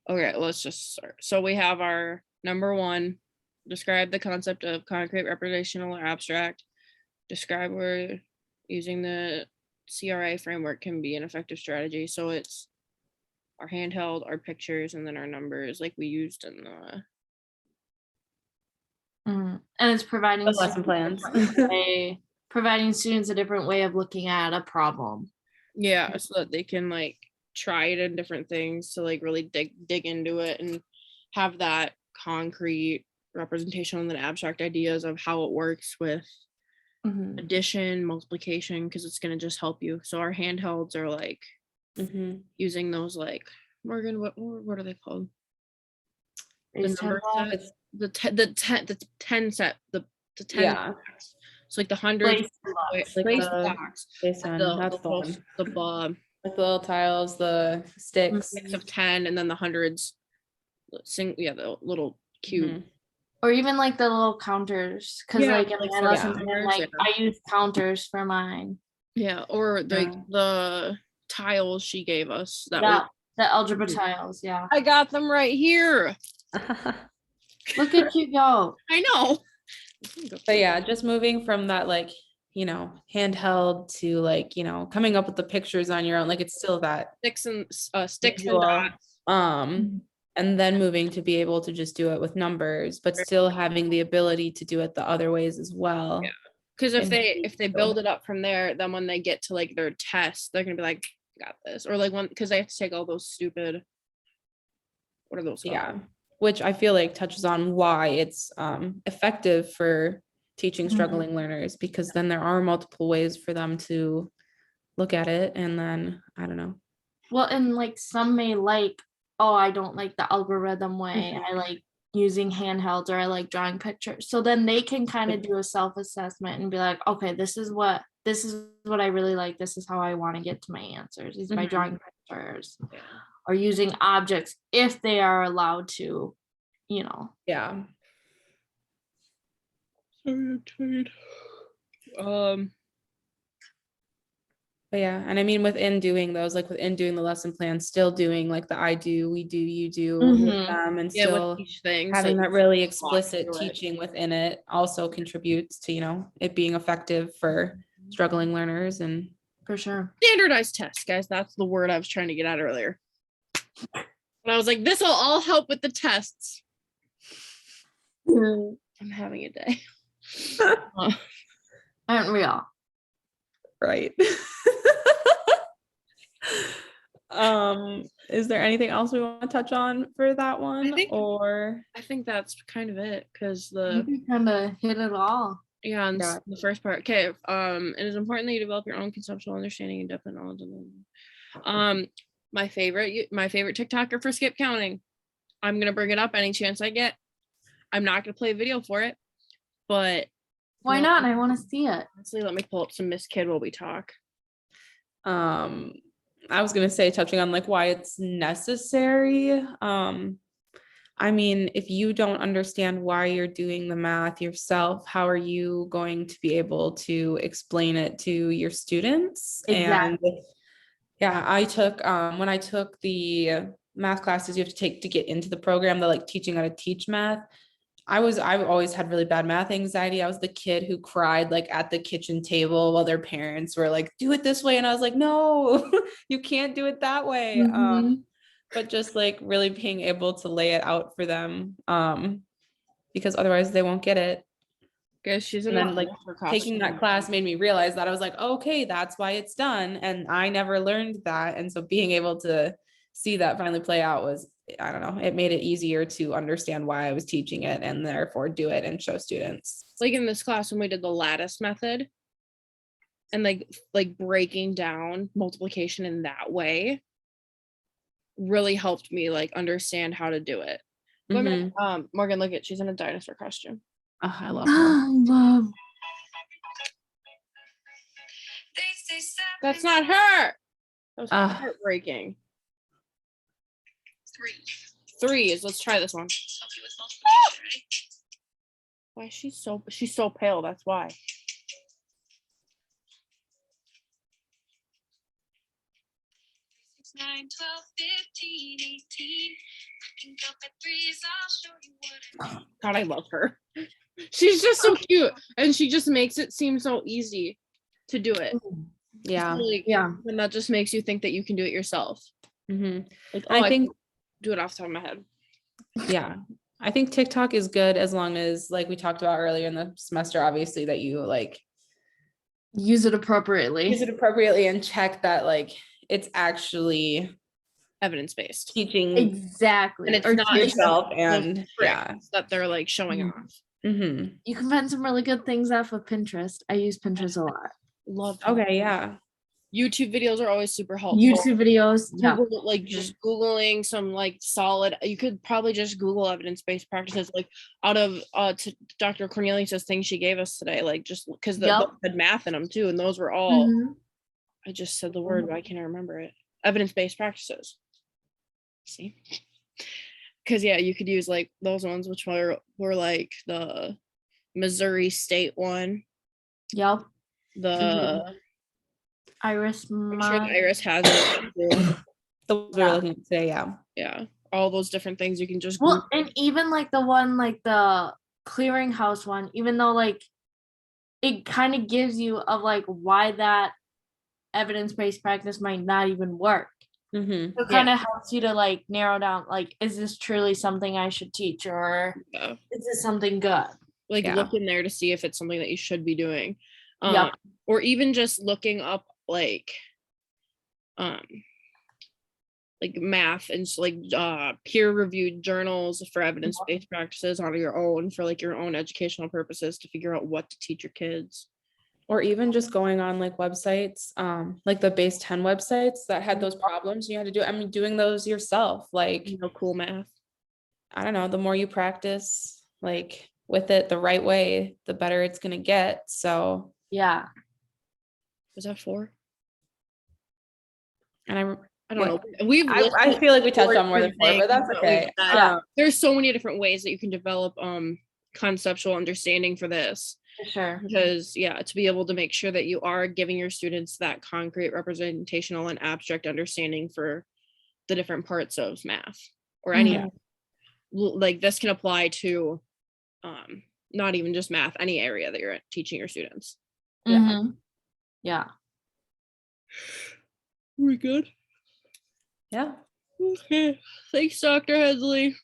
Okay, let's just start. So we have our number 1, describe the concept of concrete, representational, or abstract. Describe where using the CRA framework can be an effective strategy. So it's our handheld, our pictures, and then our numbers like we used in the And it's providing The lesson plans. providing students a different way of looking at a problem. yeah, so that they can like try it in different things to like really dig into it and have that concrete representation and then abstract ideas of how it works with Mhm. addition, multiplication, because it's going to just help you. So our handhelds are like using those like Morgan, what are they called? The Base 10 number block, set, the 10 set, the 10 Yeah. blocks. So like the hundreds, place blocks. Like place the blocks, base 10, that's the one. the Like the little tiles, the sticks. mix of 10 and then the hundreds, the little cube. Or even like the little counters, because Yeah, like in like my for lesson counters, plan, like yeah. I use counters for mine. Yeah, or like Yeah. the tiles she gave us that Yeah, were, the algebra tiles, yeah. I got them right here. Look at you go. I know. But yeah, just moving from that, like, you know, handheld to like, you know, coming up with the pictures on your own, like it's still that Sticks and visual, dots. and then moving to be able to just do it with numbers, but still having the ability to do it the other ways as well. Yeah. Because if And they build it up from there, then when they get to like their test, they're gonna be like, got this. Or like because they have to take all those stupid, what are those called? yeah, which I feel like touches on why it's effective for teaching struggling learners, because then there are multiple ways for them to look at it. And then I don't know. Well, and like some may like, oh, I don't like the algorithm way. I like using handhelds, or I like drawing pictures. So then they can kind of do a self-assessment and be like, okay, this is what I really like. This is how I want to get to my answers, is by drawing pictures or using objects if they are allowed to, you know. Yeah. So tired. But yeah, and I mean within doing those, like within doing the lesson plan, still doing like the I do, we do, you do with them, and still with each thing, having so that really walk explicit through it. teaching within it also contributes to, you know, it being effective for struggling learners. And For sure. Standardized tests, guys. That's the word I was trying to get at earlier. And I was like, this will all help with the tests. I'm having a day. Unreal. right. Is there anything else we want to touch on for that one? I think that's kind of it, because You kind of hit it all. yeah, and the first part. Okay. It is important that you develop your own conceptual understanding and depth of knowledge. My favorite TikToker for skip counting. I'm gonna bring it up any chance I get. I'm not gonna play a video for it, but why not? I want to see it. Honestly, let me pull up some Miss Kid while we talk. I was gonna say, touching on like why it's necessary. I mean, if you don't understand why you're doing the math yourself, how are you going to be able to explain it to your students? Exactly. And yeah, I took when I took the math classes you have to take to get into the program, the like teaching how to teach math. I've always had really bad math anxiety. I was the kid who cried like at the kitchen table while their parents were like, do it this way. And I was like, no, you can't do it that way. But just like really being able to lay it out for them, because otherwise they won't get it. Guess she's in. And then like taking that class made me realize that. I was like, okay, that's why it's done. And I never learned that. And so being able to see that finally play out was, I don't know, it made it easier to understand why I was teaching it and therefore do it and show students. Like in this class when we did the lattice method and like breaking down multiplication in that way really helped me like understand how to do it. Morgan, look at, she's in a dinosaur costume. Oh, I love her. That's not her. That was heartbreaking. 3 is, let's try this one. Why is she's so pale? That's why. 9, 12, 15, 18, God, I love her. She's just so cute, and she just makes it seem so easy to do it. Yeah. Like, Yeah. and that just makes you think that you can do it yourself. Hmm. Like, I think, can do it off the top of my head. yeah, I think TikTok is good as long as, like we talked about earlier in the semester, obviously, that you like Use it appropriately. use it appropriately and check that like it's actually Evidence-based. teaching Exactly. And it's Or not teach- yourself those and yeah. tricks that they're like showing Mhm. off. Mm-hmm. you can find some really good things off of Pinterest. I use Pinterest a lot. Love that. Okay, yeah. YouTube videos are always super helpful. YouTube videos. Yeah. Google, like just Googling some like solid, you could probably just Google evidence-based practices, like out of Dr. Cornelius's thing she gave us today, like just because Yep. those had math in them too, and those were all, Mhm. I just said the word, why can't I remember it? Evidence-based practices. See? Because yeah, you could use like those ones, which were like the Missouri State one, Yep. the Iris. I'm sure the Iris has it too. The ones we were looking at today, yeah. Yeah, all those different things you can just Well, Google. and even like the one, like the clearinghouse one, even though like it kind of gives you of like why that evidence-based practice might not even work. Mm-hmm. So it kind of helps you to like narrow down, like, is this truly something I should teach, or is this something good? Like Yeah. look in there to see if it's something that you should be doing. Yep. Or even just looking up like math and like peer-reviewed journals for evidence-based practices on your own for like your own educational purposes to figure out what to teach your kids. Or even just going on like websites, like the base 10 websites that had those problems you had to do. I mean, doing those yourself, like, Cool math. I don't know, the more you practice like with it the right way, the better it's gonna get. So Yeah. Was that 4? and I don't what- know. We've I feel like we touched four on more than 4, different but that's things that we okay. said. Yeah. There's so many different ways that you can develop conceptual understanding for this. For sure. Because to be able to make sure that you are giving your students that concrete representational and abstract understanding for the different parts of math or any Mhm. like this can apply to not even just math, any area that you're teaching your students. Yeah. Mhm. Yeah. We good? Yeah. Okay. Thanks, Dr. Headley.